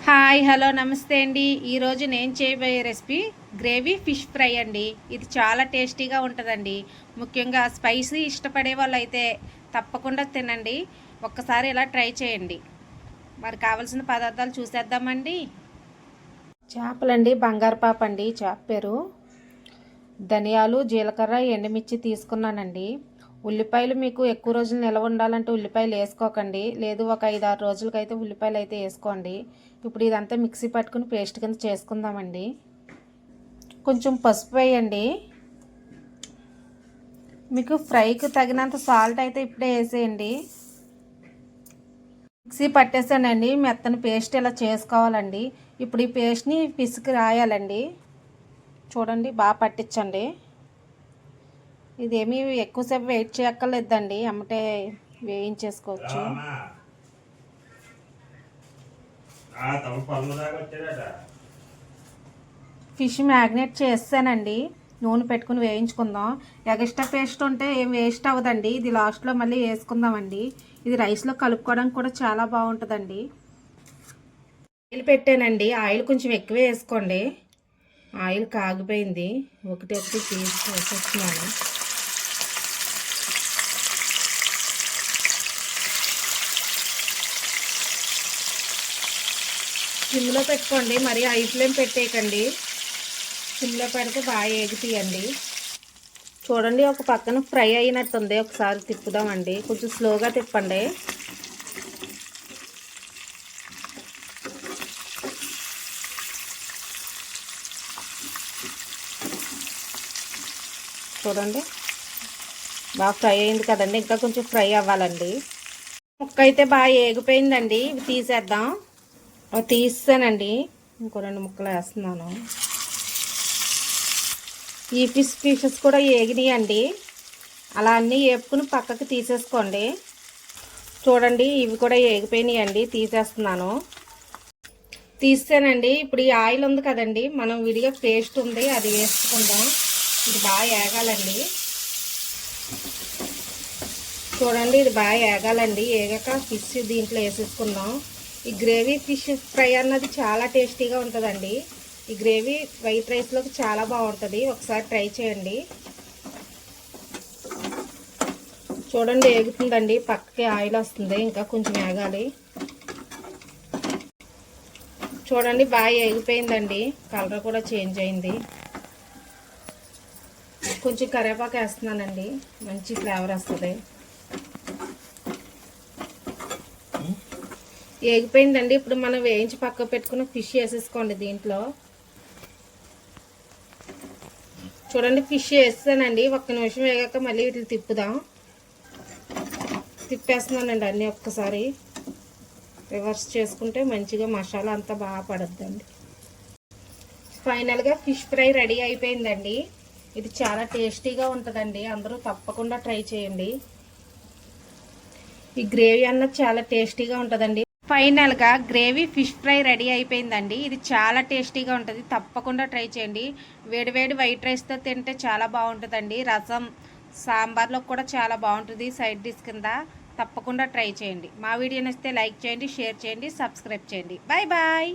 Hi hello నమస్తే అండి. ఈరోజు నేను చేయబోయే రెసిపీ గ్రేవీ ఫిష్ ఫ్రై అండి. ఇది చాలా టేస్టీగా ఉంటుందండి. ముఖ్యంగా స్పైసీ ఇష్టపడే వాళ్ళు అయితే తప్పకుండా తినండి. ఒక్కసారి ఇలా ట్రై చేయండి. మరి కావాల్సిన పదార్థాలు చూసేద్దామండి. చేపలండి, బంగారు పాప అండి చేప పేరు. ధనియాలు, జీలకర్ర, ఎండుమిర్చి తీసుకున్నానండి. ఉల్లిపాయలు మీకు ఎక్కువ రోజులు నిల్వ ఉండాలంటే ఉల్లిపాయలు వేసుకోకండి. లేదు ఒక 5-6 రోజులకైతే ఉల్లిపాయలు అయితే వేసుకోండి. ఇప్పుడు ఇదంతా మిక్సీ పట్టుకుని పేస్ట్ కింద చేసుకుందామండి. కొంచెం పసుపు వేయండి. మీకు ఫ్రైకి తగినంత సాల్ట్ అయితే ఇప్పుడే వేసేయండి. మిక్సీ పట్టేసానండి. మెత్తని పేస్ట్ ఇలా చేసుకోవాలండి. ఇప్పుడు ఈ పేస్ట్ని పిసికి రాయాలండి. చూడండి, బాగా పట్టించండి. ఇదేమీ ఎక్కువసేపు వెయిట్ చేయక్కర్లేదండి, అమ్మటే వేయించేసుకోవచ్చు. ఫిష్ మ్యాగ్నేట్ చేస్తానండి. నూనె పెట్టుకుని వేయించుకుందాం. ఎక్స్ట్రా పేస్ట్ ఉంటే ఏం వేస్ట్ అవ్వదండి. ఇది లాస్ట్లో మళ్ళీ వేసుకుందామండి. ఇది రైస్లో కలుపుకోవడానికి కూడా చాలా బాగుంటుందండి. ఆయిల్ పెట్టానండి. ఆయిల్ కొంచెం ఎక్కువ వేసుకోండి. ఆయిల్ కాగిపోయింది. ఒకటి వేసేస్తున్నాను. సిమ్లో పెట్టుకోండి, మరి హై ఫ్లేమ్ పెట్టేయకండి. సిమ్లో పెడితే బాగా ఎగుతాయండి. చూడండి, ఒక పక్కన ఫ్రై అయినట్టుంది. ఒకసారి తిప్పుదామండి. కొంచెం స్లోగా తిప్పండి. చూడండి, బాగా ఫ్రై అయింది కదండి. ఇంకా కొంచెం ఫ్రై అవ్వాలండి. ముక్క అయితే బాగా ఏగిపోయిందండి. ఇవి తీసేద్దాం. తీసానండి. ఇంకో 2 ముక్కలు వేస్తున్నాను. ఈ పీసెస్ కూడా ఏగినాయండి. అలా అన్నీ వేపుకుని పక్కకి తీసేసుకోండి. చూడండి, ఇవి కూడా ఏగిపోయినాయండి. తీసేస్తున్నాను. తీసానండి. ఇప్పుడు ఈ ఆయిల్ ఉంది కదండి, మనం విడిగా పేస్ట్ ఉంది, అది వేసుకుందాం. ఇది బాగా ఏగాలండి. చూడండి, ఇది బాగా ఏగాలండి. ఏగాక ఫిష్ దీంట్లో వేసేసుకుందాం. ఈ గ్రేవీ ఫిష్ ఫ్రై అన్నది చాలా టేస్టీగా ఉంటుందండి. ఈ గ్రేవీ వైట్ రైస్లోకి చాలా బాగుంటుంది. ఒకసారి ట్రై చేయండి. చూడండి, ఏగుతుందండి. పక్కకి ఆయిల్ వస్తుంది. ఇంకా కొంచెం ఏగాలి. చూడండి, బాగా ఏగిపోయిందండి. కలర్ కూడా చేంజ్ అయింది. కొంచెం కరివేపాకు వేస్తున్నానండి. మంచి ఫ్లేవర్ వస్తుంది. ఏగిపోయిందండి. ఇప్పుడు మనం వేయించి పక్క పెట్టుకున్న ఫిష్ వేసేసుకోండి దీంట్లో. చూడండి, ఫిష్ వేస్తానండి. 1 నిమిషం వేగాక మళ్ళీ వీటిని తిప్పుదాం. తిప్పేస్తున్నానండి అన్నీ ఒక్కసారి. రివర్స్ చేసుకుంటే మంచిగా మసాలా అంతా బాగా పడుద్దండి. ఫైనల్గా ఫిష్ ఫ్రై రెడీ అయిపోయిందండి. ఇది చాలా టేస్టీగా ఉంటుందండి. అందరూ తప్పకుండా ట్రై చేయండి. ఈ గ్రేవీ అన్నది చాలా టేస్టీగా ఉంటుందండి. ఫైనల్గా గ్రేవీ ఫిష్ ఫ్రై రెడీ అయిపోయిందండి. ఇది చాలా టేస్టీగా ఉంటుంది. తప్పకుండా ట్రై చేయండి. వేడివేడి వైట్ రైస్తో తింటే చాలా బాగుంటుందండి. రసం, సాంబార్లో కూడా చాలా బాగుంటుంది సైడ్ డిష్ కింద. తప్పకుండా ట్రై చేయండి. మా వీడియో నచ్చితే లైక్ చేయండి, షేర్ చేయండి, సబ్స్క్రైబ్ చేయండి. Bye bye.